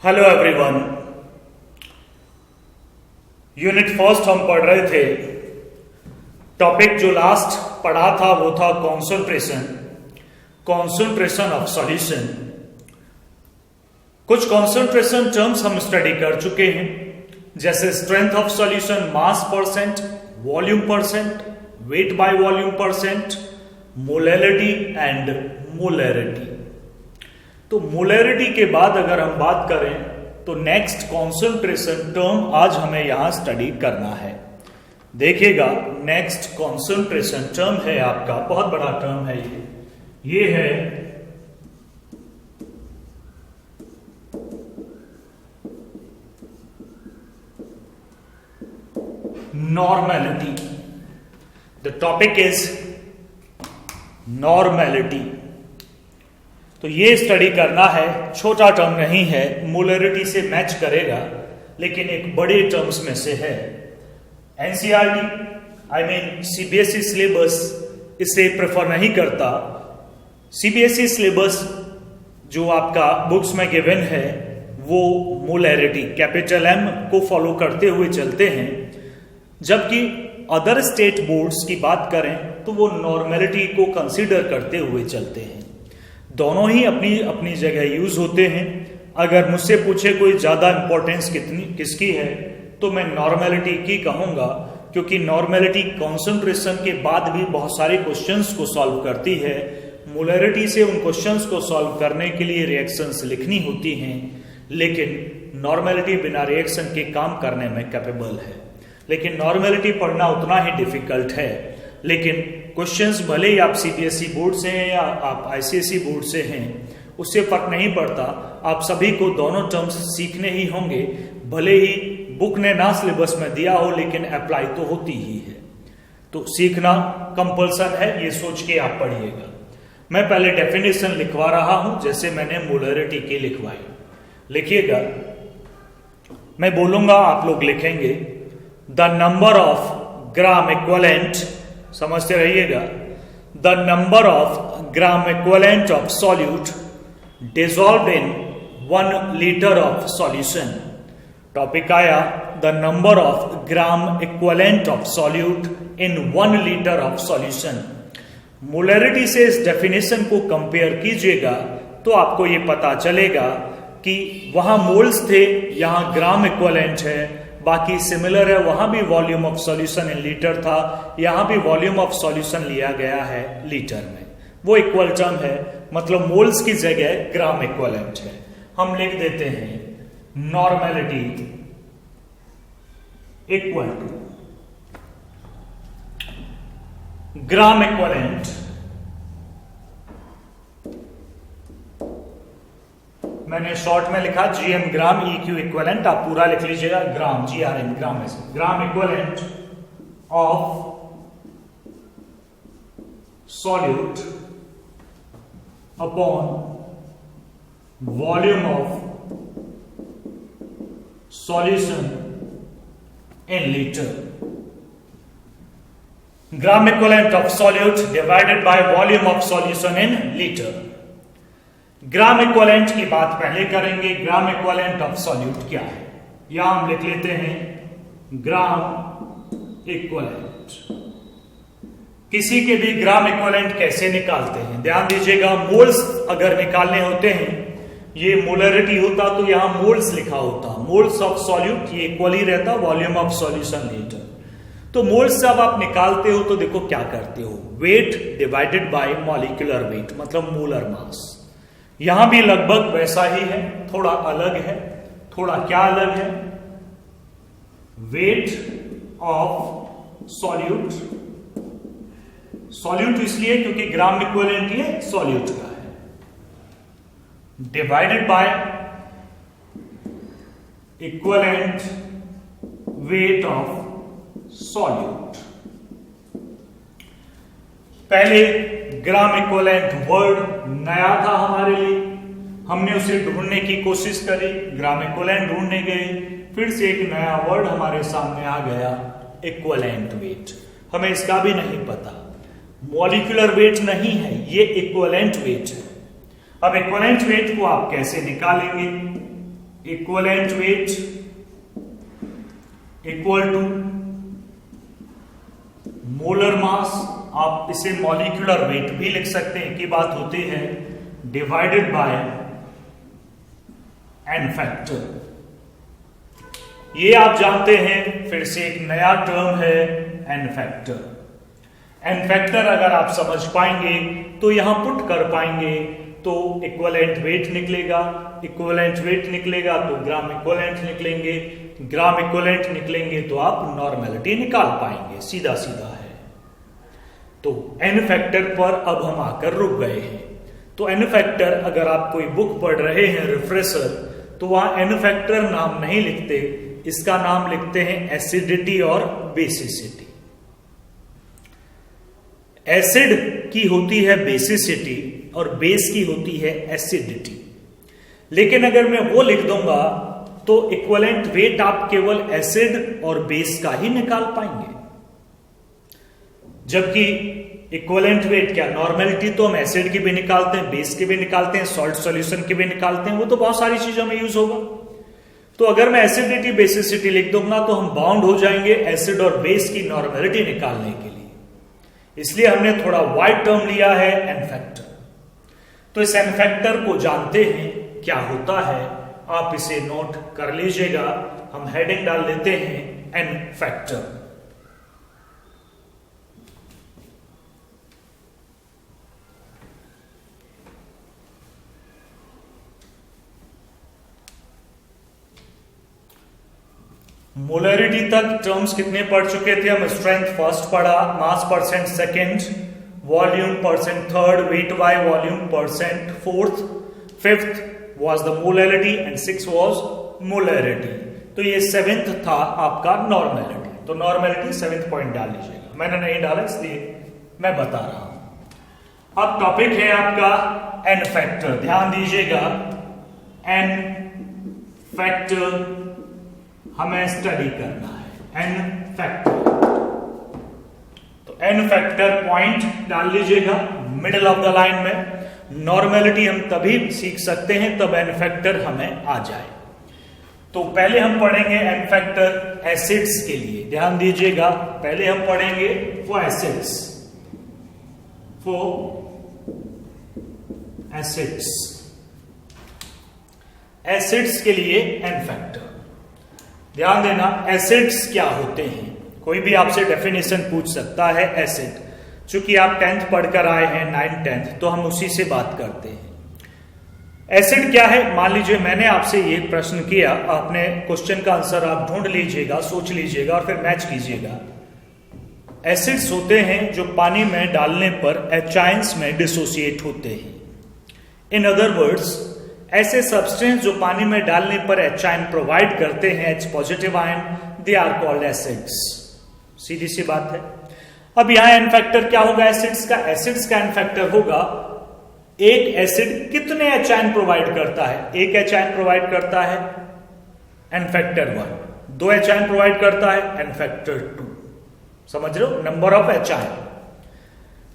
Hello everyone. Unit first हम पढ़ रहे थे। टॉपिक जो लास्ट पढ़ा था वो था कॉन्सेंट्रेशन ऑफ सॉल्यूशन। कुछ कॉन्सेंट्रेशन टर्म्स हम स्टडी कर चुके हैं, जैसे strength of solution, mass percent, volume percent, weight by volume percent, molality and molarity. तो मोलैरिटी के बाद अगर हम बात करें तो नेक्स्ट कॉन्सेंट्रेशन टर्म आज हमें यहां स्टडी करना है। देखिएगा, नेक्स्ट कॉन्सेंट्रेशन टर्म है आपका, बहुत बड़ा टर्म है ये है normality. The topic is normality. तो ये स्टडी करना है, छोटा टर्म नहीं है, मोलैरिटी से मैच करेगा, लेकिन एक बड़े टर्म्स में से है। NCERT I mean CBSE syllabus इसे प्रेफर नहीं करता। सीबीएसई सिलेबस जो आपका बुक्स में गिवन है वो मोलैरिटी कैपिटल एम को फॉलो करते हुए चलते हैं, जबकि अदर स्टेट बोर्ड्स की बात करें तो वो नॉर्मेलिटी को कंसीडर करते हुए चलते हैं। दोनों ही अपनी अपनी जगह यूज होते हैं। अगर मुझसे पूछे कोई ज्यादा इंपॉर्टेंस किसकी है तो मैं नॉर्मेलिटी की कहूंगा, क्योंकि नॉर्मेलिटी कॉन्सेंट्रेशन के बाद भी बहुत सारे क्वेश्चंस को सॉल्व करती है। मोलैरिटी से उन क्वेश्चंस को सॉल्व करने के लिए रिएक्शंस लिखनी होती हैं, लेकिन नॉर्मेलिटी बिना रिएक्शन के काम करने में कैपेबल है। लेकिन नॉर्मेलिटी पढ़ना उतना ही डिफिकल्ट है। लेकिन क्वेश्चंस भले ही आप सीबीएसई बोर्ड से हैं या आप आईसीएसई बोर्ड से हैं, उससे फर्क नहीं पड़ता। आप सभी को दोनों टर्म्स सीखने ही होंगे, भले ही बुक ने ना सिलेबस में दिया हो, लेकिन अप्लाई तो होती ही है। तो सीखना कंपल्सन है, ये सोच के आप पढ़िएगा। मैं पहले डेफिनेशन लिखवा रहा हूं, जैसे मैंने मोलैरिटी की लिखवाई। लिखिएगा, मैं बोलूंगा, आप लोग लिखेंगे। The number of gram equivalent, समझते रहिएगा, the number of gram equivalent of solute dissolved in 1 litre of solution. Topic आया the number of gram equivalent of solute in 1 litre of solution. Molarity से इस डेफिनेशन को compare कीजिएगा तो आपको यह पता चलेगा कि वहां मोल्स थे, यहां ग्राम इक्विवेलेंट है, बाकी सिमिलर है। वहां भी volume of solution in litre था, यहां भी वॉल्यूम ऑफ सॉल्यूशन लिया गया है लीटर में। वो इक्वल टर्म है, मतलब मोल्स की जगह ग्राम इक्विवेलेंट है। हम लिख देते हैं normality equal to gram equivalent मैंने शॉर्ट में लिखा जीएम ग्राम, EQ इक्विवेलेंट, आप पूरा लिख लीजिएगा ग्राम, GRM ग्राम में से, ग्राम equivalent of solute upon volume of solution in litre. Gram equivalent of solute divided by volume of solution in litre. Gram equivalent की बात पहले करेंगे। ग्राम इक्विवेलेंट ऑफ सॉल्यूट क्या है, यहां हम लिख लेते हैं ग्राम इक्विवेलेंट। किसी के भी ग्राम इक्विवेलेंट कैसे निकालते हैं, ध्यान दीजिएगा। मोल्स अगर निकालने होते हैं, ये मोलैरिटी होता तो यहां मोल्स लिखा होता, मोल्स ऑफ सॉल्यूट, ये इक्वल ही रहता वॉल्यूम ऑफ सॉल्यूशन लीटर। तो मोल्स जब आप निकालते हो तो देखो क्या करते हो, weight divided by molecular weight, मतलब मोलर मास। यहां भी लगभग वैसा ही है, थोड़ा अलग है। थोड़ा क्या अलग है, वेट ऑफ सॉल्यूट, सॉल्यूट इसलिए क्योंकि ग्राम इक्विवेलेंट ये सॉल्यूट का है, divided by equivalent weight of solute. पहले ग्राम इक्विवेलेंट वर्ड नया था हमारे लिए, हमने उसे ढूंढने की कोशिश करी, ग्राम इक्विवेलेंट ढूंढने गए, फिर से एक नया वर्ड हमारे सामने आ गया, इक्विवेलेंट वेट। हमें इसका भी नहीं पता, मॉलिक्यूलर वेट नहीं है, ये इक्विवेलेंट वेट है। अब इक्विवेलेंट वेट को आप कैसे निकालेंगे, equivalent weight equal to molar mass, आप इसे मॉलिक्यूलर वेट भी लिख सकते हैं, की बात होती है, डिवाइडेड बाय एन फैक्टर। ये आप जानते हैं, फिर से एक नया टर्म है एन फैक्टर। एन फैक्टर अगर आप समझ पाएंगे तो यहां पुट कर पाएंगे तो इक्विवेलेंट वेट निकलेगा, इक्विवेलेंट वेट निकलेगा तो ग्राम इक्विवेलेंट निकलेंगे, ग्राम इक्विवेलेंट निकलेंगे तो आप नॉर्मेलिटी निकाल पाएंगे, सीधा सीधा है। तो एन फैक्टर पर अब हम आकर रुक गए हैं। तो एन फैक्टर अगर आप कोई बुक पढ़ रहे हैं रिफ्रेशर, तो वहां एन फैक्टर नाम नहीं लिखते, इसका नाम लिखते हैं एसिडिटी और बेसिसिटी। एसिड की होती है बेसिसिटी और बेस की होती है एसिडिटी। लेकिन अगर मैं वो लिख दूंगा तो इक्विवेलेंट वेट आप केवल एसिड और बेस का ही निकाल पाएंगे, जबकि इक्विवेलेंट वेट क्या, नॉर्मेलिटी तो हम एसिड की भी निकालते हैं, बेस की भी निकालते हैं, सॉल्ट सॉल्यूशन की भी निकालते हैं, वो तो बहुत सारी चीजों में यूज होगा। तो अगर मैं एसिडिटी बेसिसिटी लिख दूंगा तो हम बाउंड हो जाएंगे एसिड और बेस की नॉर्मेलिटी निकालने के लिए, इसलिए हमने थोड़ा वाइड टर्म लिया है एन फैक्टर। तो इस एन फैक्टर को जानते हैं क्या होता है, आप इसे नोट कर लीजिएगा। हम हेडिंग डाल देते हैं एन फैक्टर। मोलरिटी तक टर्म्स कितने पढ़ चुके थे हम? स्ट्रेंथ फर्स्ट पढ़ा, मास percent second, volume percent third, weight by volume percent fourth, fifth was the molarity and six was molarity. तो ये सेवेंथ था आपका नॉर्मेलिटी। तो नॉर्मेलिटी सेवेंथ पॉइंट डाल लीजिएगा, मैंने नहीं डाला इसलिए मैं बता रहा हूं। अब टॉपिक है आपका एन फैक्टर, ध्यान दीजिएगा। एन फैक्टर हमें स्टडी करना है, एन फैक्टर। तो एन फैक्टर पॉइंट डाल लीजिएगा मिडिल ऑफ द लाइन में। नॉर्मेलिटी हम तभी सीख सकते हैं तब एन फैक्टर हमें आ जाए। तो पहले हम पढ़ेंगे एन फैक्टर एसिड्स के लिए, ध्यान दीजिएगा। पहले हम पढ़ेंगे for acids, for acids, acids के लिए एन फैक्टर। ध्यान देना, एसिड्स क्या होते हैं, कोई भी आपसे डेफिनेशन पूछ सकता है एसिड। चूंकि आप 10th पढ़कर आए हैं, 9th 10th, तो हम उसी से बात करते हैं। एसिड क्या है? मान लीजिए मैंने आपसे ये प्रश्न किया, आपने क्वेश्चन का आंसर आप ढूंढ लीजिएगा, सोच लीजिएगा और फिर मैच कीजिएगा। एसिड्स होते हैं जो पानी में डालने पर एचाइंस में डिसोसिएट होते हैं। इन अदर वर्ड्स, ऐसे सब्सटेंस जो पानी में डालने पर एचाइन प्रोवाइड करते हैं, H positive ion, they are called acids. सीधी सी बात है। अब यहां एन फैक्टर क्या होगा एसिड्स का? एसिड्स का एन फैक्टर होगा एक एसिड कितने एचाइन प्रोवाइड करता है। एक एचाइन प्रोवाइड करता है एन फैक्टर 1, 2 एचाइन प्रोवाइड करता है एन फैक्टर 2। समझ रहे हो, नंबर ऑफ एचाइन।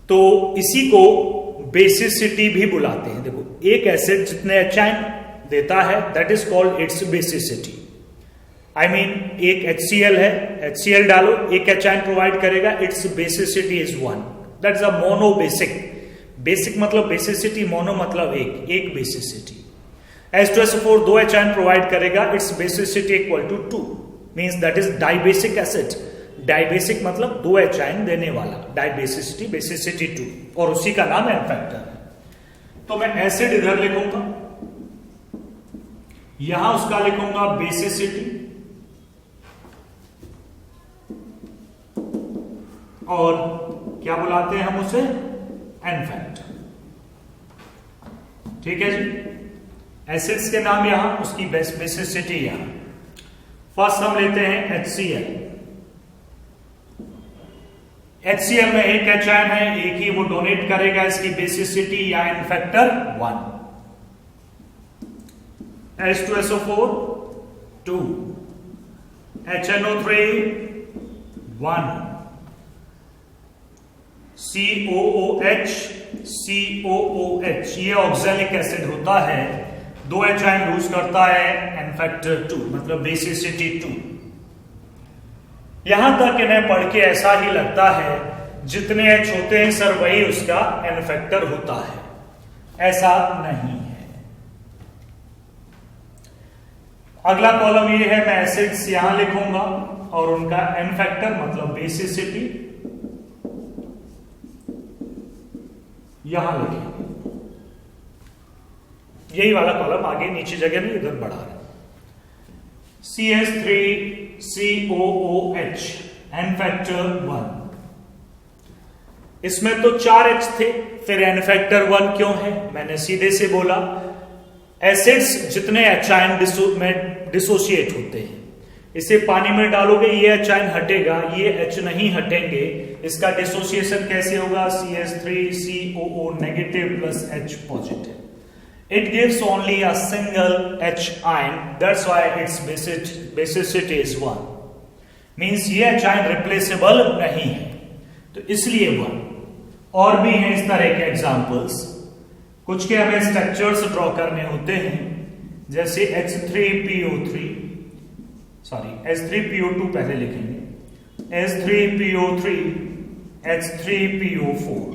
तो इसी को बेसिसिटी भी बुलाते हैं। देखो, एक एसिड जितने एचाइन देता है that is called its basicity. I mean एक HCl है, HCl डालो, एक एचाइन प्रोवाइड करेगा, its basicity is 1, that is a mono basic. Basic मतलब बेसिसिटी, मोनो मतलब एक बेसिसिटी। H2SO4 2 एचाइन प्रोवाइड करेगा, its basicity equal to 2, means that is dibasic acid. Dibasic मतलब 2 एचाइन देने वाला, डाइबेसिसिटी, बेसिसिटी 2, और उसी का नाम एन फैक्टर है। तो मैं एसिड इधर लिखूंगा, यहां उसका लिखूंगा बेसिसिटी, और क्या बुलाते हैं हम उसे? N factor. ठीक है जी। एसिड्स के नाम यहां, उसकी बेसिसिटी यहां। फर्स्ट हम लेते हैं HCl। HCl में एक एचाइन है, एक ही वो डोनेट करेगा, इसकी बेसिसिटी या n factor 1। H2SO4 2, HNO3 1, COOH, COOH ये ऑक्सैलिक एसिड होता है 2 एच आयन लूज करता है n फैक्टर 2, मतलब बेसिसिटी 2। यहां तक इन्हें पढ़ के ऐसा ही लगता है जितने एच होते हैं सर वही उसका n फैक्टर होता है, ऐसा नहीं है। अगला कॉलम ये है, मैं एसिड्स यहां लिखूंगा और उनका n फैक्टर मतलब बेसिसिटी यहां लिखेंगे। यही वाला कॉलम आगे नीचे जगह में इधर बढ़ा रहे। CH3COOH n फैक्टर 1, इसमें तो 4 H थे, फिर n फैक्टर 1 क्यों है? मैंने सीधे से बोला एसिड्स जितने H आयन में डिसोसिएट होते हैं, इसे पानी में डालोगे ये H आयन हटेगा, ये H नहीं हटेंगे, इसका डिसोसिएशन कैसे होगा? CH3COO negative plus H positive. It gives only a single H ion, that's why its basicity is 1. Means ये H ion replaceable नहीं है, तो इसलिए 1। और भी हैं इस तरह के एग्जांपल्स, कुछ के हमें स्ट्रक्चर्स ड्रॉ करने होते हैं, जैसे H3PO2 पहले लिखेंगे, H3PO3, H3PO4।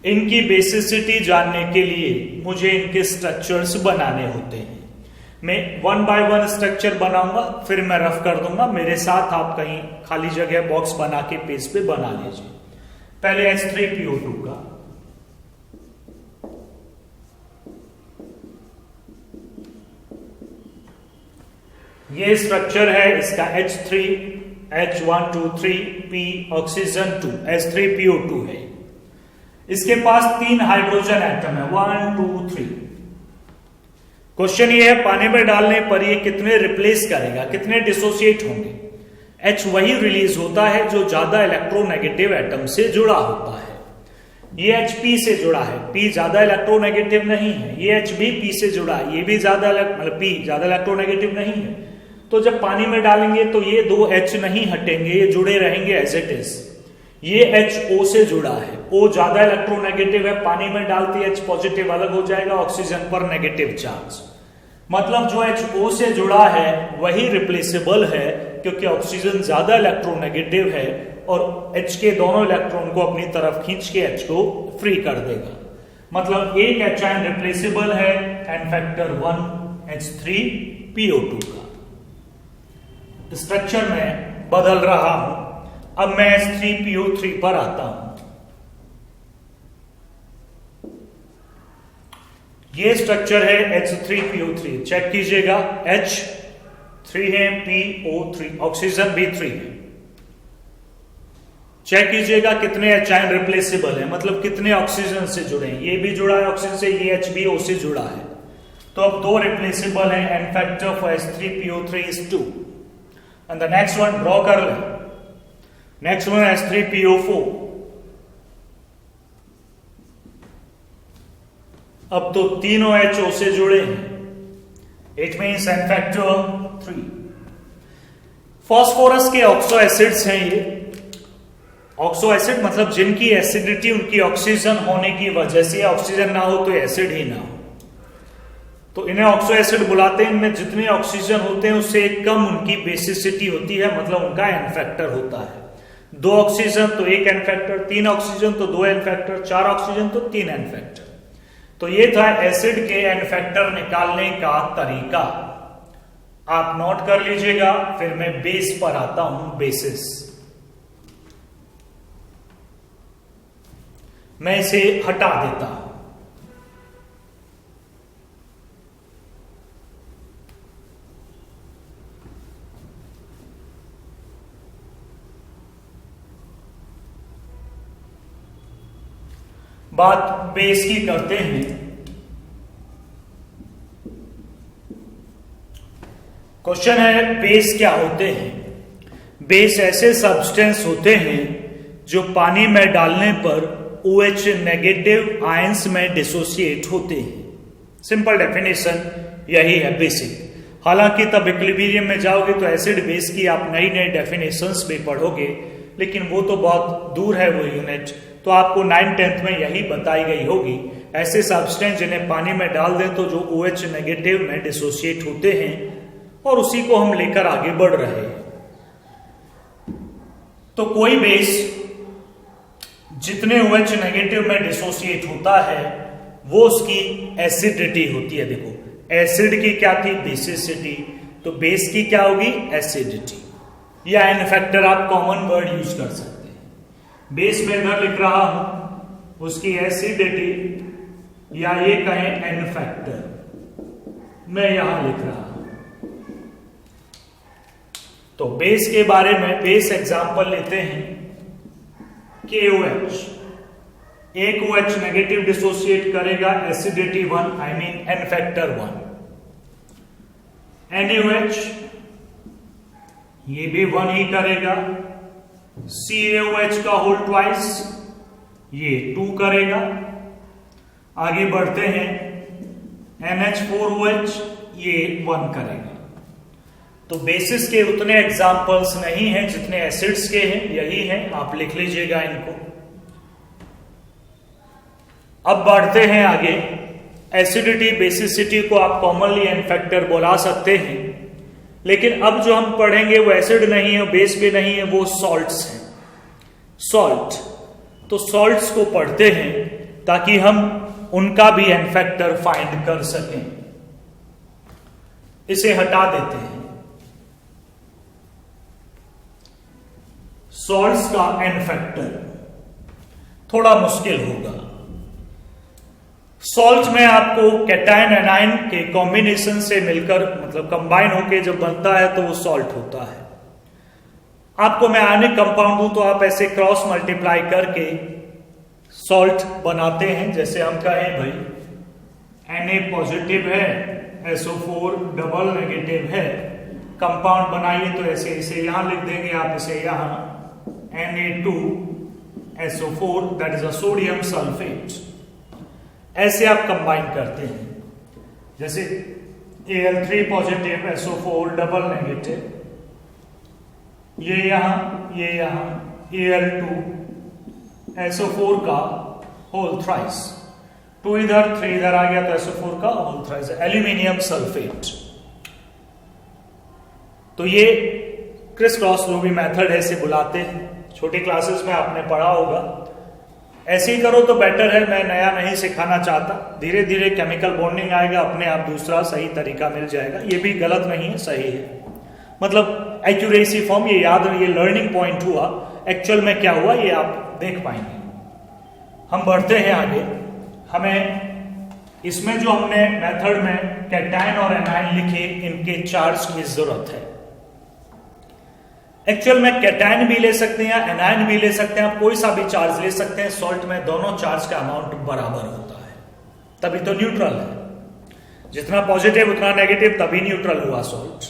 इनकी बेसिसिटी जानने के लिए मुझे इनके स्ट्रक्चर्स बनाने होते हैं। मैं 1 बाय 1 स्ट्रक्चर बनाऊंगा, फिर मैं रफ कर दूंगा, मेरे साथ आप कहीं खाली जगह बॉक्स बना के पेज पे बना लीजिए। पहले H3PO2 का, ये स्ट्रक्चर है इसका H3 H123P ऑक्सीजन 2 H3PO2 है। इसके पास 3 हाइड्रोजन एटम है, 1 2 3। क्वेश्चन ये है पानी में डालने पर ये कितने रिप्लेस करेगा, कितने डिसोसिएट होंगे? H वही रिलीज होता है जो ज्यादा इलेक्ट्रोनेगेटिव एटम से जुड़ा होता है। ये H P से जुड़ा है, P ज्यादा इलेक्ट्रोनेगेटिव नहीं है, ये H भी P से जुड़ा है, ये भी ज्यादा मतलब P ज्यादा इलेक्ट्रोनेगेटिव नहीं है। तो जब पानी में डालेंगे तो ये 2 H नहीं हटेंगे, ये जुड़े रहेंगे एज इट इज। ये H O से जुड़ा है, O ज्यादा इलेक्ट्रोनेगेटिव है, पानी में डालते H पॉजिटिव अलग हो जाएगा, ऑक्सीजन पर नेगेटिव चार्ज। मतलब जो H O से जुड़ा है वही रिप्लेसेबल है, क्योंकि ऑक्सीजन ज्यादा इलेक्ट्रोनेगेटिव है और H के दोनों इलेक्ट्रॉन को अपनी तरफ खींच के H को फ्री कर देगा। मतलब एक H आयन रिप्लेसेबल है n फैक्टर 1 H3PO2 का। स्ट्रक्चर में बदल रहा हूं, अब मैं H3PO3 पर आता हूं। ये स्ट्रक्चर है H3PO3, चेक कीजिएगा H 3 है, PO3 ऑक्सीजन भी 3 है। चेक कीजिएगा कितने H आयन रिप्लेसेबल है, मतलब कितने ऑक्सीजन से जुड़े हैं। ये भी जुड़ा है ऑक्सीजन से, ये H भी O से जुड़ा है, तो अब 2 रिप्लेसेबल है। n factor for H3PO3 is 2। And the next one draw कर ले, नेक्स्ट वन H3PO4। अब तो तीनों HO से जुड़े हैं, it means n factor 3। Phosphorus के ऑक्सो एसिड्स हैं ये। ऑक्सो एसिड मतलब जिनकी एसिडिटी उनकी ऑक्सीजन होने की वजह से, ऑक्सीजन ना हो तो एसिड ही ना हो, तो इन्हें ऑक्सो एसिड बुलाते हैं। इनमें जितने ऑक्सीजन होते हैं उससे कम उनकी बेसिसिटी होती है, मतलब उनका n फैक्टर होता है। 2 ऑक्सीजन तो 1 n फैक्टर, 3 ऑक्सीजन तो 2 n फैक्टर, 4 ऑक्सीजन तो 3 n फैक्टर। तो ये था एसिड के n फैक्टर निकालने का तरीका, आप नोट कर लीजिएगा। फिर मैं बेस पर आता हूं, बेसिस। मैं इसे हटा देता हूं। बात बेस की करते हैं। क्वेश्चन है बेस क्या होते हैं? बेस ऐसे सब्सटेंस होते हैं जो पानी में डालने पर OH नेगेटिव आयंस में डिसोसिएट होते हैं। सिंपल डेफिनेशन यही है बेसिक। हालांकि तब इक्विलिब्रियम में जाओगे तो एसिड बेस की आप नई नई डेफिनेशंस भी पढ़ोगे, लेकिन वो तो बहुत दूर है वो यूनिट, तो आपको 9th 10th में यही बताई गई होगी। ऐसे सब्सटेंस जिन्हें पानी में डाल दें तो जो OH नेगेटिव में डिसोसिएट होते हैं और उसी को हम लेकर आगे बढ़ रहे हैं। तो कोई बेस जितने OH नेगेटिव में डिसोसिएट होता है वो उसकी एसिडिटी होती है। देखो एसिड की क्या थी, बेसिसिटी, तो बेस की क्या होगी, एसिडिटी, या एन फैक्टर आप कॉमन वर्ड यूज कर सकते हैं। बेस में इधर लिख रहा हूं उसकी एसिडिटी, या ये कहें एन फैक्टर, मैं यहां लिख रहा हूं। तो बेस के बारे में बेस एग्जांपल लेते हैं KOH, एक OH नेगेटिव डिसोसिएट करेगा, acidity 1, I mean n factor 1। NaOH ये भी 1 ही करेगा। CaOH का होल ट्वाइस ये 2 करेगा। आगे बढ़ते हैं, NH4OH ये 1 करेगा। तो बेसिस के उतने एग्जाम्पल्स नहीं हैं जितने एसिड्स के हैं, यही हैं, आप लिख लीजिएगा इनको। अब बढ़ते हैं आगे। एसिडिटी बेसिसिटी को आप कॉमनली एन फैक्टर बुला सकते हैं, लेकिन अब जो हम पढ़ेंगे वो एसिड नहीं है, बेस भी नहीं है, वो सॉल्ट्स हैं। सॉल्ट, तो सॉल्ट्स को पढ़ते हैं ताकि हम उनका भी एन फैक्टर फाइंड कर सकें। इसे हटा देते हैं। सॉल्ट्स का एन फैक्टर थोड़ा मुश्किल होगा। सॉल्ट में आपको कैटायन एनायन के कॉम्बिनेशन से मिलकर, मतलब कंबाइन होके जब बनता है तो वो सॉल्ट होता है। आपको मैं आयनिक कंपाउंड दूं तो आप ऐसे क्रॉस मल्टीप्लाई करके सॉल्ट बनाते हैं। जैसे हम कहें भाई Na पॉजिटिव है, SO4 डबल नेगेटिव है, कंपाउंड बनाइए तो ऐसे इसे यहां लिख देंगे आप, इसे यहां Na2SO4 that is a sodium sulphate. ऐसे आप कंबाइन करते हैं। जैसे Al3 positive, SO4 double negative, ये यहां Al2 SO4 का होल थ्राइस, 2 इधर 3 इधर आ गया तो SO4 का होल थ्राइस, एल्यूमिनियम सल्फेट। तो ये क्रिस क्रॉस रूबी मेथड है, इसे बुलाते हैं। छोटी क्लासेस में आपने पढ़ा होगा। ऐसे ही करो तो बेटर है, मैं नया नहीं सिखाना चाहता। धीरे धीरे केमिकल बॉन्डिंग आएगा, अपने आप दूसरा सही तरीका मिल जाएगा। ये भी गलत नहीं है, सही है, मतलब एक्यूरेसी फॉर्म, ये याद, ये लर्निंग पॉइंट हुआ। एक्चुअल में क्या हुआ ये आप देख पाएंगे। हम बढ़ते हैं आगे। हमें इसमें जो हमने मेथड में कैटायन और एनायन लिखे, इनके चार्ज की जरूरत है। एक्चुअल में कैटायन भी ले सकते हैं या एनायन भी ले सकते हैं, आप कोई सा भी चार्ज ले सकते हैं। सॉल्ट में दोनों चार्ज का अमाउंट बराबर होता है, तभी तो न्यूट्रल है। जितना पॉजिटिव उतना नेगेटिव, तभी न्यूट्रल हुआ सॉल्ट।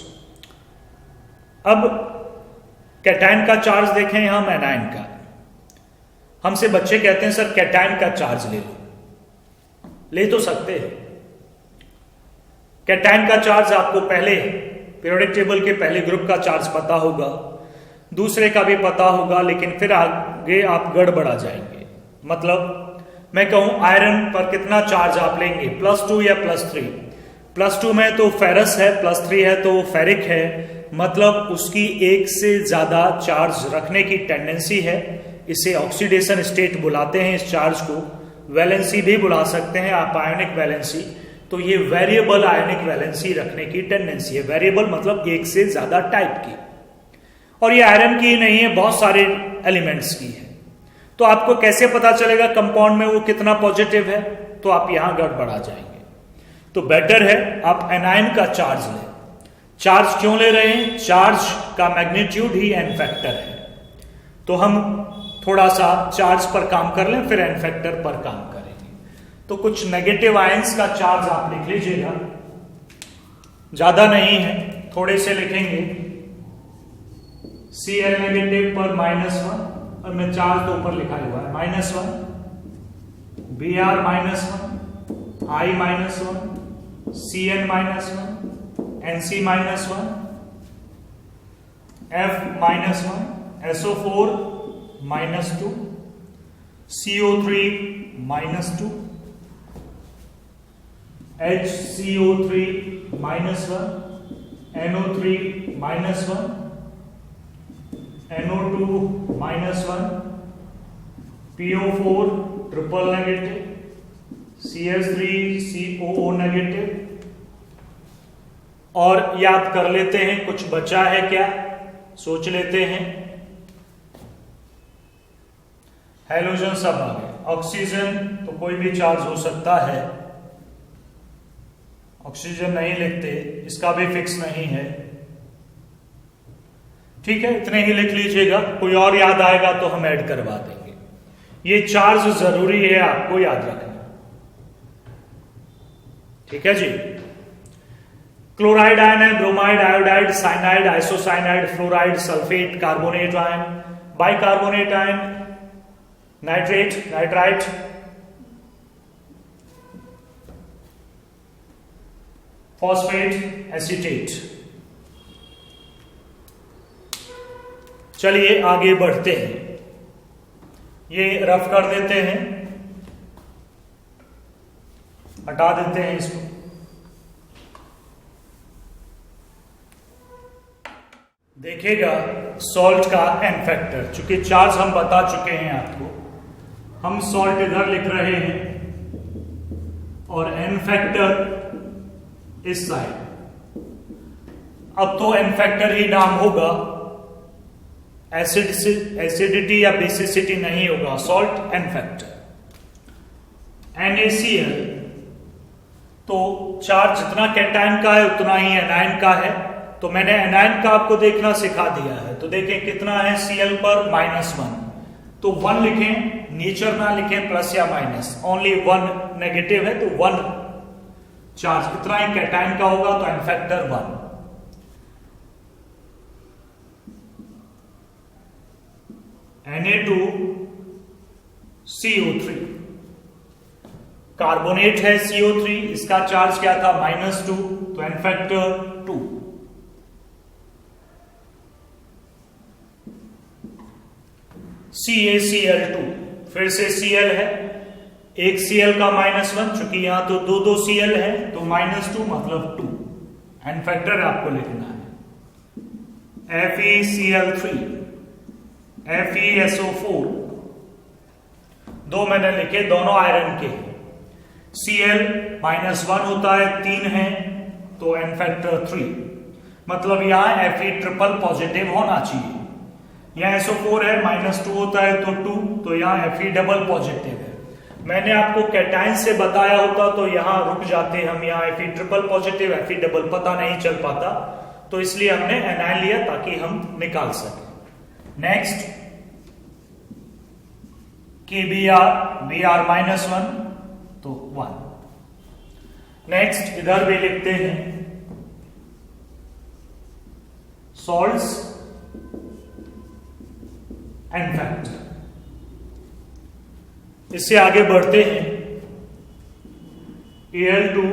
अब कैटायन का चार्ज देखें, हम एनायन का। हमसे बच्चे कहते हैं सर कैटायन का चार्ज ले लो, ले तो सकते हैं। कैटायन का चार्ज आपको पहले पीरियोडिक टेबल के पहले ग्रुप का चार्ज पता होगा, दूसरे का भी पता होगा, लेकिन फिर आगे आप गड़बड़ा जाएंगे। मतलब मैं कहूं आयरन पर कितना चार्ज आप लेंगे, +2 या +3। +2 में तो फेरस है, +3 है तो फेरिक है, मतलब उसकी एक से ज्यादा चार्ज रखने की टेंडेंसी है। इसे ऑक्सीडेशन स्टेट बुलाते हैं इस चार्ज को। वैलेंसी भी बुला सकते हैं आप, आयनिक वैलेंसी। तो ये वेरिएबल आयनिक वैलेंसी रखने की टेंडेंसी है। वेरिएबल मतलब एक से ज्यादा टाइप की, और ये आयरन की नहीं है, बहुत सारे एलिमेंट्स की है। तो आपको कैसे पता चलेगा कंपाउंड में वो कितना पॉजिटिव है, तो आप यहां गड़बड़ा जाएंगे। तो बेटर है आप एनायन का चार्ज लें। चार्ज क्यों ले रहे हैं, चार्ज का मैग्नीट्यूड ही एन फैक्टर है। तो हम थोड़ा सा चार्ज पर काम कर लें, फिर एन फैक्टर पर काम करेंगे। तो कुछ नेगेटिव आयंस का चार्ज आप लिख लीजिएगा, ज्यादा नहीं है, थोड़े से लिखेंगे। Cl नेगेटिव पर -1, और मैं चार्ज तो ऊपर लिखा हुआ है, -1, Br -1, I -1, Cn -1, Nc -1, F -1, SO4 -2, CO3 -2, HCO3 -1, NO3 -1, NO2 -1, PO4 triple negative, CH3COO negative. और याद कर लेते हैं कुछ बचा है क्या, सोच लेते हैं। हैलोजन सब आ गए। ऑक्सीजन तो कोई भी चार्ज हो सकता है, ऑक्सीजन नहीं लिखते, इसका भी फिक्स नहीं है। ठीक है, इतने ही लिख लीजिएगा, कोई और याद आएगा तो हम ऐड करवा देंगे। ये चार्ज जरूरी है आपको याद रखना। ठीक है जी। क्लोराइड आयन है, bromide, iodide, cyanide, isocyanide, fluoride, sulphate, carbonate ion, bicarbonate ion, nitrate, nitrite, phosphate, acetate. चलिए आगे बढ़ते हैं, ये रफ कर देते हैं, हटा देते हैं इसको। देखिएगा सॉल्ट का एन फैक्टर, चूंकि चार्ज हम बता चुके हैं आपको, हम सॉल्ट इधर लिख रहे हैं और एन फैक्टर इस साइड। अब तो एन फैक्टर ही नाम होगा, एसिडिटी या बेसिसिटी नहीं होगा, सॉल्ट एन फैक्टर। NaCl तो चार्ज जितना कैटायन का है उतना ही एनायन का है, तो मैंने एनायन का आपको देखना सिखा दिया है। तो देखें कितना है Cl पर -1, तो 1 लिखें, नेचर ना लिखें प्लस या माइनस, ओनली 1 नेगेटिव है तो 1 चार्ज इतना ही कैटायन का होगा, तो एन फैक्टर 1। Na2CO3 कार्बोनेट है CO3, इसका चार्ज क्या था -2, तो एन फैक्टर 2। CaCl2 फिर से Cl है, एक Cl का -1, चूंकि यहां तो दो Cl है तो -2 मतलब 2, एन फैक्टर आपको लिखना है। FeCl3, FeSO4 दो मैंने लिखे, दोनों आयरन के। Cl -1 होता है, 3 है तो एन फैक्टर 3, मतलब यहां Fe ट्रिपल पॉजिटिव होना चाहिए। यहां SO4 है, -2 होता है तो 2, तो यहां Fe डबल पॉजिटिव है। मैंने आपको कैटायन से बताया होता तो यहां रुक जाते हम, यहां Fe triple positive, Fe double पता नहीं चल पाता, तो इसलिए हमने एनायन लिया ताकि हम निकाल सके। नेक्स्ट KBr, Br -1 तो 1। नेक्स्ट इधर भी लिखते हैं सॉल्ट्स एंड फैक्टर। इससे आगे बढ़ते हैं, Al2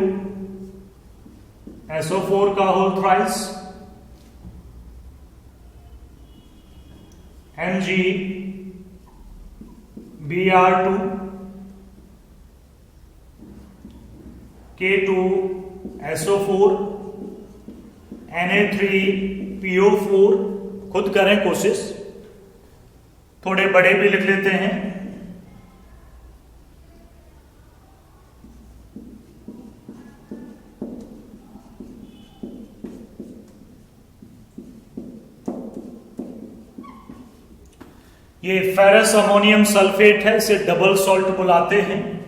SO4 का whole thrice, Mg Br2, K2 SO4, Na3PO4। खुद करें कोशिश, थोड़े बड़े भी लिख लेते हैं। ये फेरस अमोनियम सल्फेट है, इसे डबल सॉल्ट बुलाते हैं,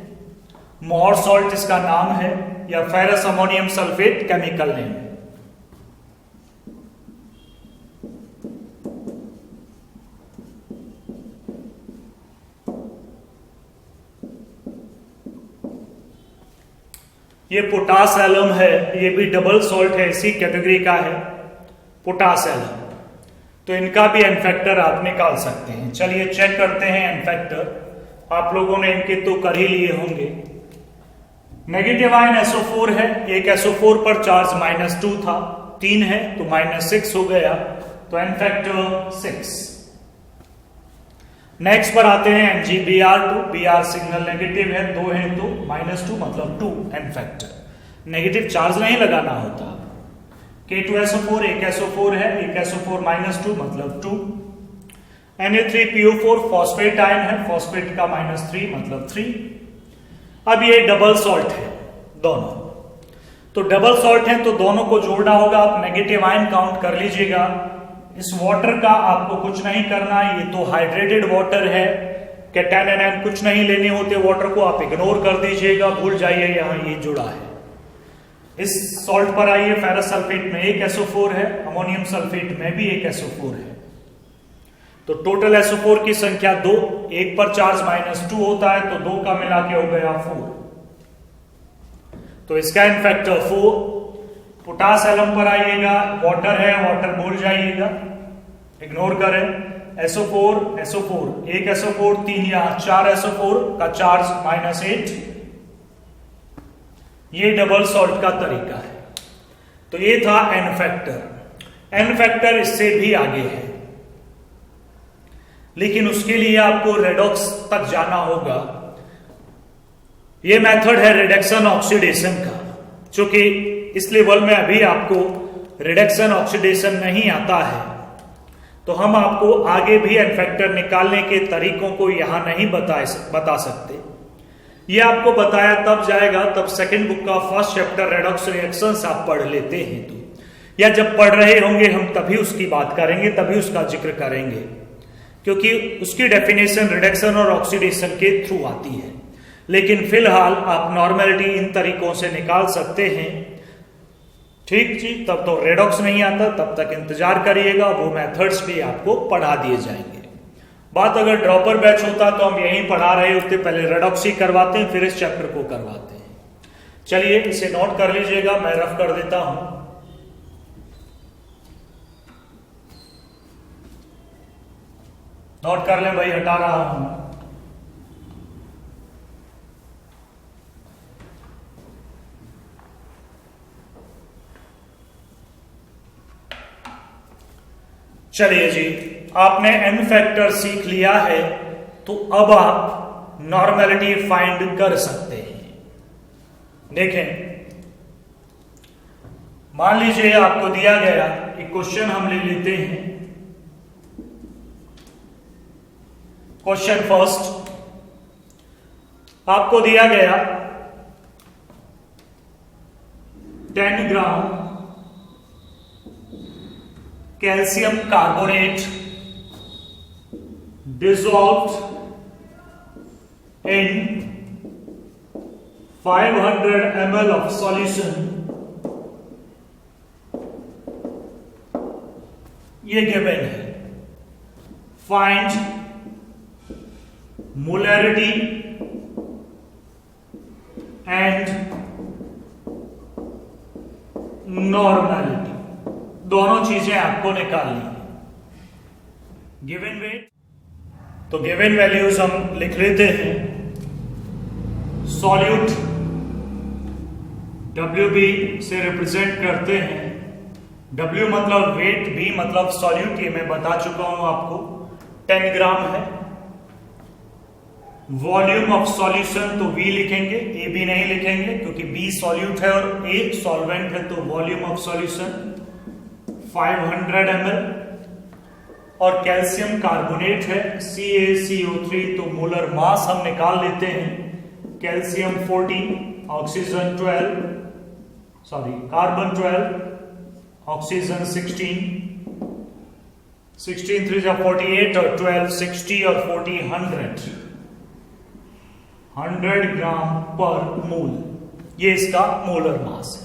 मोर सॉल्ट इसका नाम है, या ferrous ammonium sulphate chemical name. ये पोटास एलम है, ये भी डबल सॉल्ट है, इसी कैटेगरी का है पोटास एलम, तो इनका भी एन फैक्टर आप निकाल सकते हैं। चलिए चेक करते हैं एन फैक्टर। आप लोगों ने इनके तो कर ही लिए होंगे। नेगेटिव आयन SO4 है, एक SO4 पर चार्ज -2 था, 3 है तो -6 हो गया, तो एन फैक्टर 6। नेक्स्ट पर आते हैं MgBr2, Br सिग्नल नेगेटिव है, 2 है तो -2 मतलब 2 एन फैक्टर। नेगेटिव चार्ज नहीं लगाना होता। K2SO4 एक SO4 है, एक SO4 -2 मतलब 2। Na3PO4 फॉस्फेट आयन है, फॉस्फेट का -3 मतलब 3। अब ये डबल सॉल्ट है दोनों, तो डबल सॉल्ट है तो दोनों को जोड़ना होगा। आप नेगेटिव आयन काउंट कर लीजिएगा। इस वाटर का आपको कुछ नहीं करना, ये तो हाइड्रेटेड वाटर है, कैटायन एनायन कुछ नहीं लेने होते वाटर को, आप इग्नोर कर दीजिएगा, भूल जाइए यहां ये जुड़ा है। इस सॉल्ट पर आइए, फेरस सल्फेट में एक SO4 है, अमोनियम सल्फेट में भी एक SO4 है, तो टोटल SO4 की संख्या 2। एक पर चार्ज -2 होता है तो 2 का मिला के हो गया 4, तो इसका इनफैक्टर 4। पोटास एलम पर आइएगा, वाटर है, वाटर भूल जाइएगा, इग्नोर करें। SO4 SO4 एक SO4 3, यहां 4 SO4 का चार्ज -8। ये डबल सॉल्ट का तरीका है। तो ये था एन फैक्टर। एन फैक्टर इससे भी आगे है, लेकिन उसके लिए आपको रेडॉक्स तक जाना होगा। ये मेथड है रिडक्शन ऑक्सीडेशन का, चूंकि इस लेवल में अभी आपको रिडक्शन ऑक्सीडेशन नहीं आता है, तो हम आपको आगे भी एन फैक्टर निकालने के तरीकों को यहां नहीं बता सकते। ये आपको बताया तब जाएगा तब सेकंड बुक का फर्स्ट चैप्टर रेडॉक्स रिएक्शंस आप पढ़ लेते हैं तो, या जब पढ़ रहे होंगे हम तभी उसकी बात करेंगे, तभी उसका जिक्र करेंगे, क्योंकि उसकी डेफिनेशन रिडक्शन और ऑक्सीडेशन के थ्रू आती है। लेकिन फिलहाल आप नॉर्मेलिटी इन तरीकों से निकाल सकते हैं। ठीक जी, तब तो रेडॉक्स नहीं आता, तब तक इंतजार करिएगा, वो मेथड्स भी आपको पढ़ा दिए जाएंगे। बात अगर ड्रॉपर बैच होता तो हम यहीं पढ़ा रहे होते, पहले रेडॉक्स ही करवाते हैं फिर इस चैप्टर को करवाते हैं। चलिए इसे नोट कर लीजिएगा, मैं रफ कर देता हूं। नोट कर लें भाई, हटा रहा हूं। चलिए जी, आपने एन फैक्टर सीख लिया है, तो अब आप नॉर्मेलिटी फाइंड कर सकते हैं। देखें, मान लीजिए आपको दिया गया एक क्वेश्चन, हम ले लेते हैं क्वेश्चन फर्स्ट। आपको दिया गया 10 ग्राम calcium carbonate dissolved in 500 ml of solution, ये गिवन है। फाइंड मोलैरिटी एंड नॉर्मैलिटी, दोनों चीजें आपको निकालनी है। गिवन वेट, तो गिवन वैल्यूज हम लिख लेते हैं। सॉल्यूट WB से रिप्रेजेंट करते हैं। W मतलब वेट, B मतलब सॉल्यूट, ये मैं बता चुका हूं आपको, 10 ग्राम है। वॉल्यूम ऑफ सॉल्यूशन तो V लिखेंगे, A B नहीं लिखेंगे, क्योंकि B सॉल्यूट है और A सॉल्वेंट है, तो वॉल्यूम ऑफ सॉल्यूशन 500 ml। और कैल्शियम कार्बोनेट है CaCO3, तो मोलर मास हम निकाल लेते हैं। कैल्शियम 40, ऑक्सीजन 12, कार्बन 12, ऑक्सीजन 16, 16 3 48 और 12 60 और 40 100 ग्राम पर मोल, ये इसका मोलर मास है।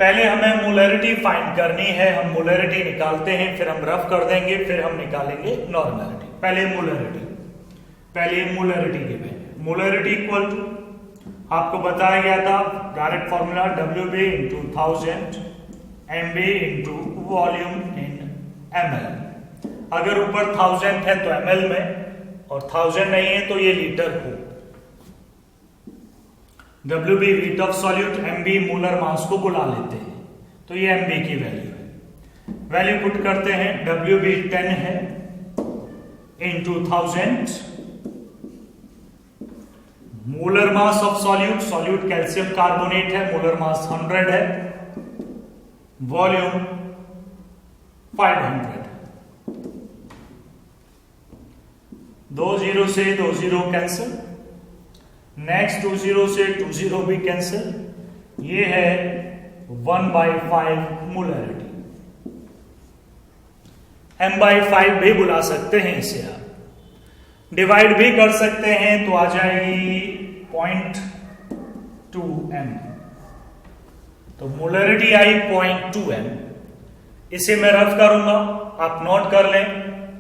पहले हमें मोलैरिटी फाइंड करनी है, हम मोलैरिटी निकालते हैं, फिर हम रफ कर देंगे, फिर हम निकालेंगे नॉर्मैलिटी। पहले molarity given. Molarity equal to, आपको बताया गया था direct formula, WB into 1000 MB into volume in ml। अगर ऊपर 1000 है तो ml में, और 1000 नहीं है तो ये लीटर हो। WB wait of solute, MB molar mass को बुला लेते हैं, तो ये MB की वैल्यू है। वैल्यू पुट करते हैं, WB 10 है into 1000 molar mass of solute, solute calcium carbonate है, मोलर मास 100 है, वॉल्यूम 500। 2 0 से 2 0 कैंसिल, नेक्स्ट 2 0 से 2 0 भी कैंसिल, ये है 1/5 मोलरिटी। m/5 भी बुला सकते हैं इसे, आप डिवाइड भी कर सकते हैं तो आ जाएगी 0.2 m। तो मोलरिटी आई 0.2 m। इसे मैं रफ करूंगा, आप नोट कर लें।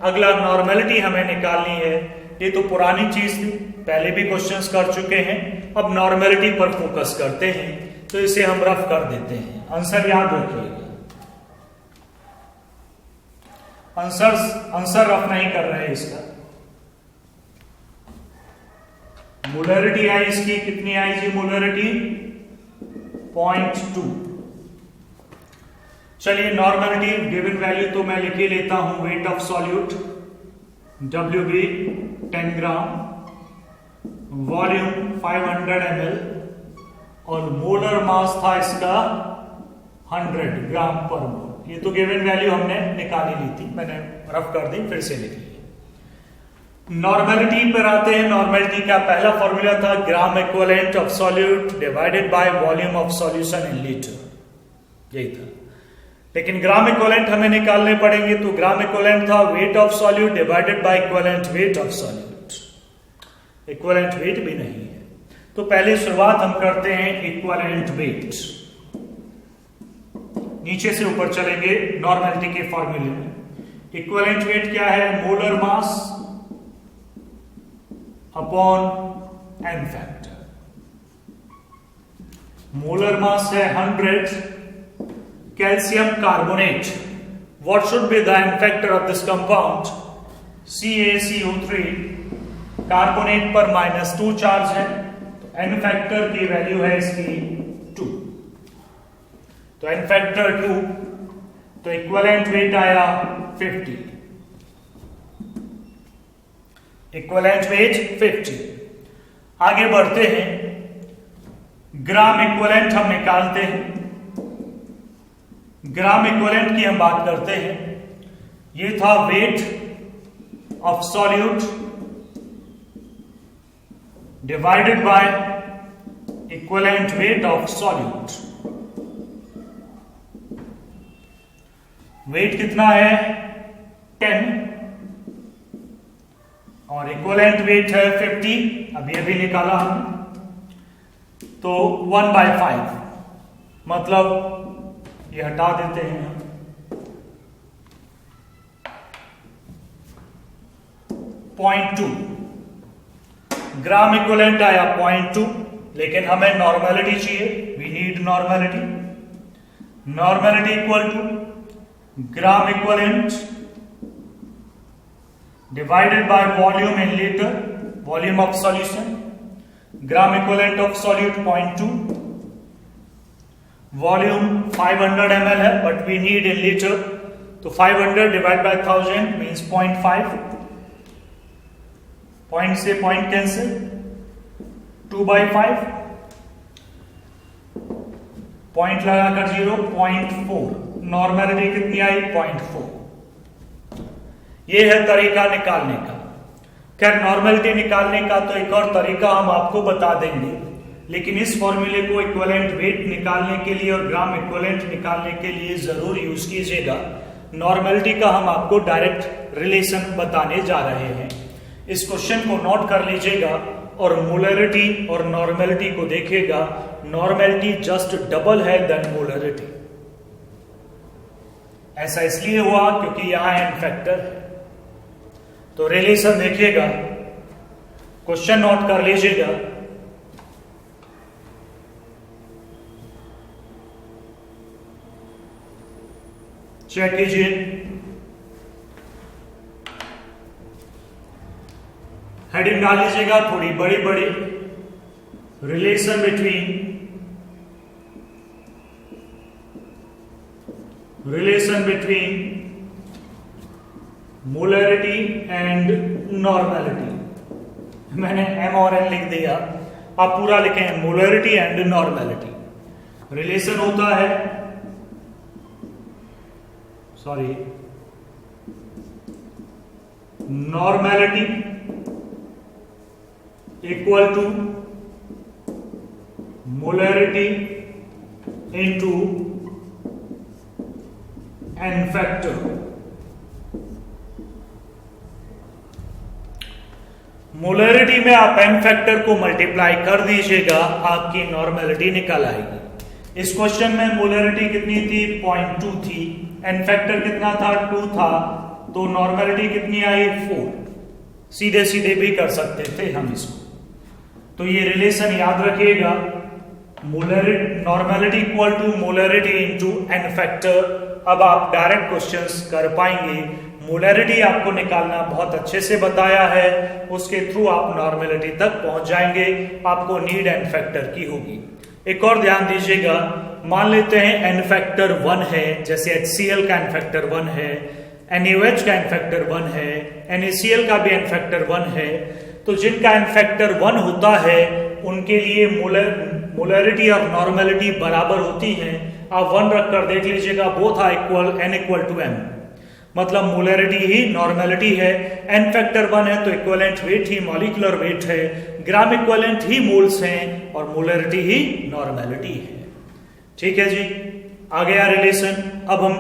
अगला नॉर्मेलिटी हमें निकालनी है। ये तो पुरानी चीज थी, पहले भी क्वेश्चंस कर चुके हैं। अब नॉर्मेलिटी पर फोकस करते हैं, तो इसे हम रफ कर देते हैं। आंसर याद रखिएगा, आंसर रफ नहीं कर रहे हैं इसका। मोलरिटी आई इसकी, कितनी आई जी मोलरिटी? 0.2। चलिए नॉर्मेलिटी गिवन वैल्यू तो मैं लिख ही लेता हूं। Wait of solute WB 10 gram, volume 500 ml और मोलर मास था इसका 100 ग्राम पर मोल। ये तो गिवन वैल्यू हमने निकाली ली थी, मैंने रफ कर दी, फिर से लिख ली। नॉर्मेलिटी पर आते हैं। नॉर्मेलिटी का पहला फॉर्मूला था ग्राम equivalent of solute divided by volume of solution in litre, यही था। लेकिन ग्राम इक्विवेलेंट हमें निकालने पड़ेंगे, तो ग्राम इक्विवेलेंट था weight of solute divided by equivalent weight of solute. Equivalent weight भी नहीं है, तो पहले शुरुआत हम करते हैं इक्विवेलेंट वेट। नीचे से ऊपर चलेंगे नॉर्मेलिटी के फॉर्मूले में। इक्विवेलेंट वेट क्या है? Molar mass upon n factor. Molar mass है 100 calcium carbonate. What should be the n factor of this compound? CaCO3। Carbonate पर -2 चार्ज है, तो एन फैक्टर की वैल्यू है इसकी 2। तो एन फैक्टर 2, तो इक्विवेलेंट वेट आया 50। Equivalent weight 50। आगे बढ़ते हैं, ग्राम इक्विवेलेंट हम निकालते हैं। ग्राम इक्विवेलेंट की हम बात करते हैं। ये था weight of solute divided by equivalent weight of solute. Weight कितना है? 10 और इक्विवेलेंट वेट है 50। अभी अभी निकाला हमने, तो 1/5, मतलब ये हटा देते हैं हम। 0.2 ग्राम इक्विवेलेंट आया 0.2, लेकिन हमें नॉर्मेलिटी चाहिए। We need normality. Normality equal to gram equivalent divided by volume in liter, volume of solution. Gram equivalent of solute 0.2, volume 500 ml है, but we need in liter, तो 500 divided by 1000 means 0.5. पॉइंट से point cancel, 2/5, point लगाकर 0, 0.4। Normality कितनी आई? 0.4। ये है तरीका निकालने का। खैर नॉर्मेलिटी निकालने का तो एक और तरीका हम आपको बता देंगे, लेकिन इस फॉर्मूले को इक्विवेलेंट वेट निकालने के लिए और ग्राम इक्विवेलेंट निकालने के लिए जरूर यूज कीजिएगा। नॉर्मेलिटी का हम आपको डायरेक्ट रिलेशन बताने जा रहे हैं। इस क्वेश्चन को नोट कर लीजिएगा और मोलरिटी और नॉर्मेलिटी को देखिएगा। नॉर्मेलिटी जस्ट डबल है देन मोलरिटी। ऐसा इसलिए हुआ क्योंकि यहां एन फैक्टर है। तो रिलेशन देखिएगा, क्वेश्चन नोट कर लीजिएगा। चेक कीजिए, हेडिंग डाल लीजिएगा थोड़ी बड़ी बड़ी। Relation between molarity and normality. मैंने M और N लिख दिया, आप पूरा लिखें मोलरिटी एंड नॉर्मेलिटी। रिलेशन होता है, sorry, normality equal to molarity into n factor. Molarity में आप एन फैक्टर को मल्टीप्लाई कर दीजिएगा, आपकी नॉर्मेलिटी निकल आएगी। इस क्वेश्चन में मोलरिटी कितनी थी? 0.2 थी। एन फैक्टर कितना था? 2 था। तो नॉर्मेलिटी कितनी आई? 4। सीधे सीधे भी कर सकते थे हम इसको। तो ये रिलेशन याद रखिएगा, normality equal to molarity into n factor. अब आप डायरेक्ट क्वेश्चंस कर पाएंगे। मोलरिटी आपको निकालना बहुत अच्छे से बताया है, उसके थ्रू आप नॉर्मेलिटी तक पहुंच जाएंगे। आपको नीड एन फैक्टर की होगी। एक और ध्यान दीजिएगा, मान लेते हैं एन फैक्टर 1 है, जैसे HCl का एन फैक्टर 1 है, NaOH का एन फैक्टर 1 है, NaCl का भी एन फैक्टर 1 है। तो जिनका एन फैक्टर 1 होता है उनके लिए मोलरिटी और नॉर्मेलिटी बराबर होती है। आप 1 रखकर देख लीजिएगा, both are equal, n equal to m, मतलब मोलरिटी ही नॉर्मेलिटी है। एन फैक्टर 1 है तो इक्विवेलेंट वेट ही मॉलिक्यूलर वेट है, ग्राम इक्विवेलेंट ही मोल्स हैं और मोलरिटी ही नॉर्मेलिटी है। ठीक है जी, आ गया रिलेशन। अब हम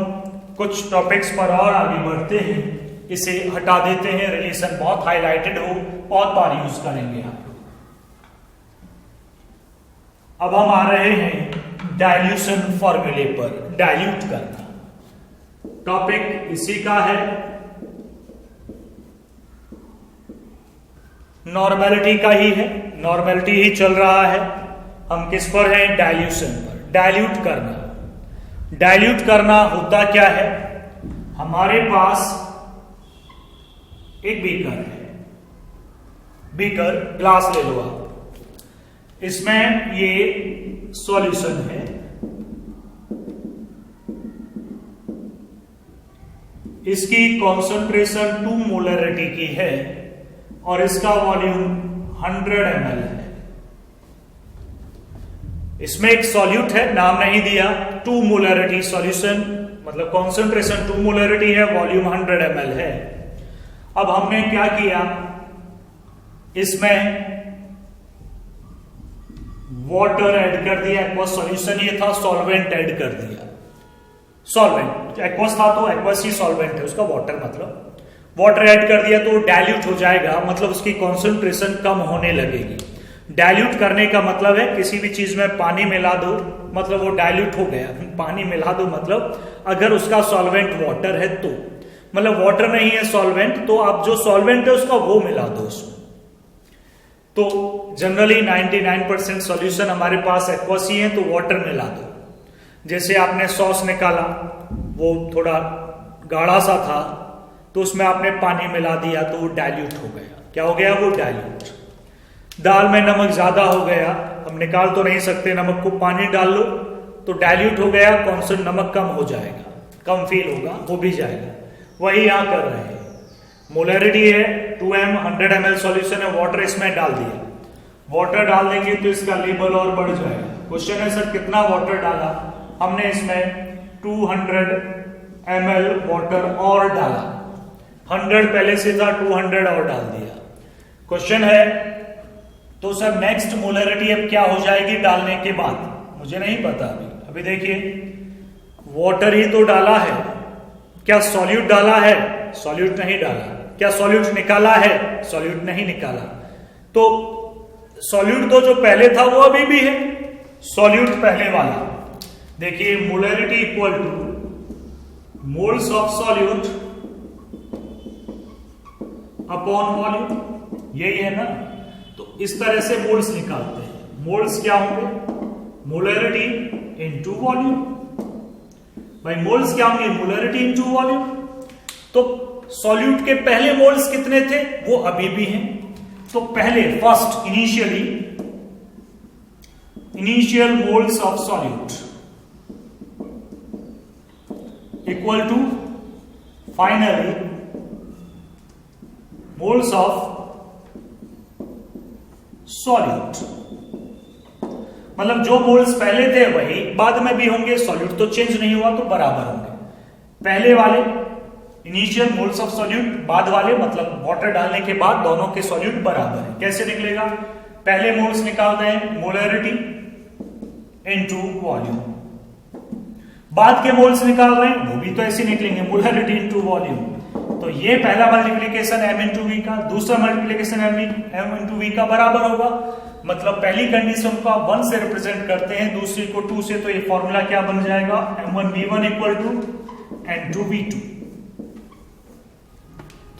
कुछ टॉपिक्स पर और आगे बढ़ते हैं, इसे हटा देते हैं। रिलेशन बहुत हाईलाइटेड हो, बहुत बार यूज करेंगे आप लोग। अब हम आ रहे हैं डाइल्यूशन फॉर्मूले पर, डाइल्यूट करना। टॉपिक इसी का है, नॉर्मेलिटी का ही है, नॉर्मेलिटी ही चल रहा है। हम किस पर हैं? डाइल्यूशन पर। डाइल्यूट करना, डाइल्यूट करना होता क्या है? हमारे पास एक बीकर है, बीकर ग्लास ले लो आप, इसमें ये सॉल्यूशन है, इसकी कॉन्सेंट्रेशन 2 मोलरिटी की है और इसका वॉल्यूम 100 ml है। इसमें एक सॉल्यूट है, नाम नहीं दिया, 2 मोलरिटी सॉल्यूशन, मतलब कॉन्सेंट्रेशन 2 मोलरिटी है, वॉल्यूम 100 ml है। अब हमने क्या किया, इसमें वाटर ऐड कर दिया, एक्वस सॉल्यूशन ये था, सॉल्वेंट ऐड कर दिया। सॉल्वेंट एक्वस था तो एक्वस ही सॉल्वेंट है, उसका वाटर मतलब वाटर ऐड कर दिया तो डाइल्यूट हो जाएगा, मतलब उसकी कॉन्सेंट्रेशन कम होने लगेगी। डाइल्यूट करने का मतलब है किसी भी चीज में पानी मिला दो मतलब वो डाइल्यूट हो गया। पानी मिला दो मतलब अगर उसका सॉल्वेंट वाटर है तो, मतलब वाटर नहीं है सॉल्वेंट, तो आप जो सॉल्वेंट है उसका वो मिला दो उसमें। तो जनरली 99% सॉल्यूशन हमारे पास एक्वस ही है, तो वाटर मिला दो। जैसे आपने सॉस निकाला, वो थोड़ा गाढ़ा सा था, तो उसमें आपने पानी मिला दिया तो वो डाइल्यूट हो गया। क्या हो गया? वो डाइल्यूट। दाल में नमक ज्यादा हो गया, हम निकाल तो नहीं सकते, नमक को पानी डाल लो तो डाइल्यूट हो गया, कॉन्सेंट नमक कम हो जाएगा, कम फील होगा, हो भी जाएगा। वही यहां कर रहे हैं, मोलरिटी है 2m, 100 ml सॉल्यूशन है, वाटर इसमें डाल दिया, वाटर डाल देंगे तो इसका लेवल और बढ़ जाएगा। क्वेश्चन है सर कितना वाटर डाला? हमने इसमें 200 ml वाटर और डाला, 100 पहले से था, 200 और डाल दिया। क्वेश्चन है तो सर नेक्स्ट मोलरिटी अब क्या हो जाएगी डालने के बाद? मुझे नहीं पता अभी देखिए, वाटर ही तो डाला है, क्या सॉल्यूट डाला है? सॉल्यूट नहीं डाला। क्या सॉल्यूट निकाला है? सॉल्यूट नहीं निकाला। तो सॉल्यूट तो जो पहले था वो अभी भी है, सॉल्यूट पहले वाला। देखिए molarity equal two moles of solute upon volume, यही है ना। तो इस तरह से मोल्स निकालते हैं। मोल्स क्या होंगे? Molarity into volume. भाई मोल्स क्या होंगे? Molarity into volume. तो सॉल्यूट के पहले मोल्स कितने थे? वो अभी भी हैं। तो पहले first initial moles of solute equal to finally moles of solute. मतलब जो मोल्स पहले थे वही बाद में भी होंगे, सॉल्यूट तो चेंज नहीं हुआ तो बराबर होंगे। पहले वाले इनिशियल मोल्स ऑफ सॉल्यूट, बाद वाले मतलब वाटर डालने के बाद दोनों के सॉल्यूट बराबर है। कैसे निकलेगा? पहले मोल्स निकालते हैं मोलैरिटी इनटू वॉल्यूम, बाद के मोल्स निकाल रहे हैं वो भी तो ऐसे निकलेंगे मोलैरिटी इनटू वॉल्यूम। तो ये पहला मल्टीप्लिकेशन m इंटू वी का, दूसरा मल्टीप्लिकेशन m इंटू वी का बराबर होगा। मतलब पहली कंडीशन को आप 1 से रिप्रेजेंट करते हैं, दूसरी को 2 से, तो ये फॉर्मूला क्या बन जाएगा? m1v1 equal to n2v2।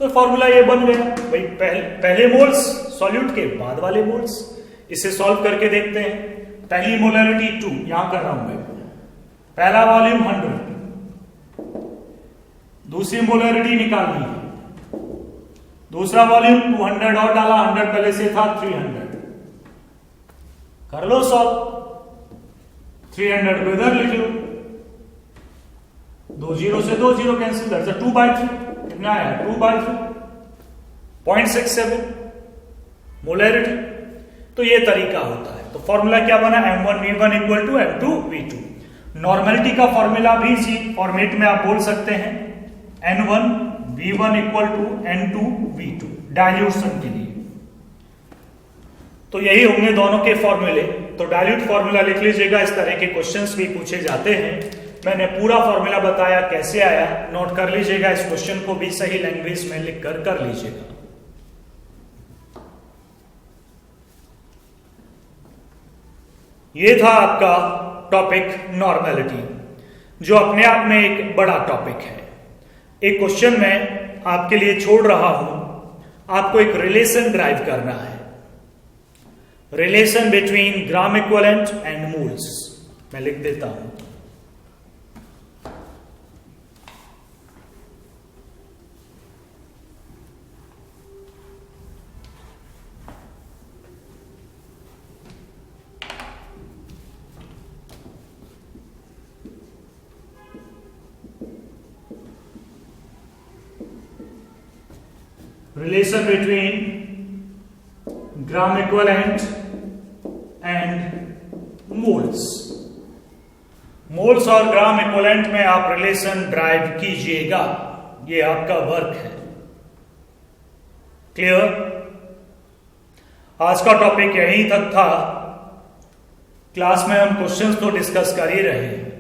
तो फॉर्मूला ये बन गया भाई, पहले मोल्स सॉल्यूट के बाद वाले मोल्स। इसे सॉल्व करके देखते हैं। पहली मोलैरिटी 2 यहां कर रहा हूं मैं, पहला वॉल्यूम 100, दूसरी मोलैरिटी निकालनी है, दूसरा वॉल्यूम 200 और डाला, 100 पहले से था 300, कर लो सॉल्व। 300 को इधर लिख लो, 2 0 से 2 0 कैंसिल, दैट्स 2/3। कितना आया? 2/3, 0.67 मोलैरिटी। तो ये तरीका होता है। तो फॉर्मूला क्या बना? m1v1 equal to m2v2। Normality का फॉर्मूला भी इसी फॉर्मेट में आप बोल सकते हैं, n1v1 equal to n2v2 dilution के लिए। तो यही होंगे दोनों के फॉर्मूले। तो डाइल्यूट फॉर्मूला लिख लीजिएगा, इस तरह के क्वेश्चंस भी पूछे जाते हैं। मैंने पूरा फॉर्मूला बताया कैसे आया, नोट कर लीजिएगा। इस क्वेश्चन को भी सही लैंग्वेज में लिख कर लीजिएगा। ये था आपका टॉपिक नॉर्मेलिटी, जो अपने आप में एक बड़ा टॉपिक है। एक क्वेश्चन मैं आपके लिए छोड़ रहा हूं, आपको एक रिलेशन ड्राइव करना है, relation between gram equivalent and moles. मैं लिख देता हूं, relation between gram equivalent and moles। Moles और ग्राम इक्विवेलेंट में आप रिलेशन ड्राइव कीजिएगा, ये आपका वर्क है। क्लियर? आज का टॉपिक यही तक था। क्लास में हम क्वेश्चंस तो डिस्कस कर ही रहे हैं,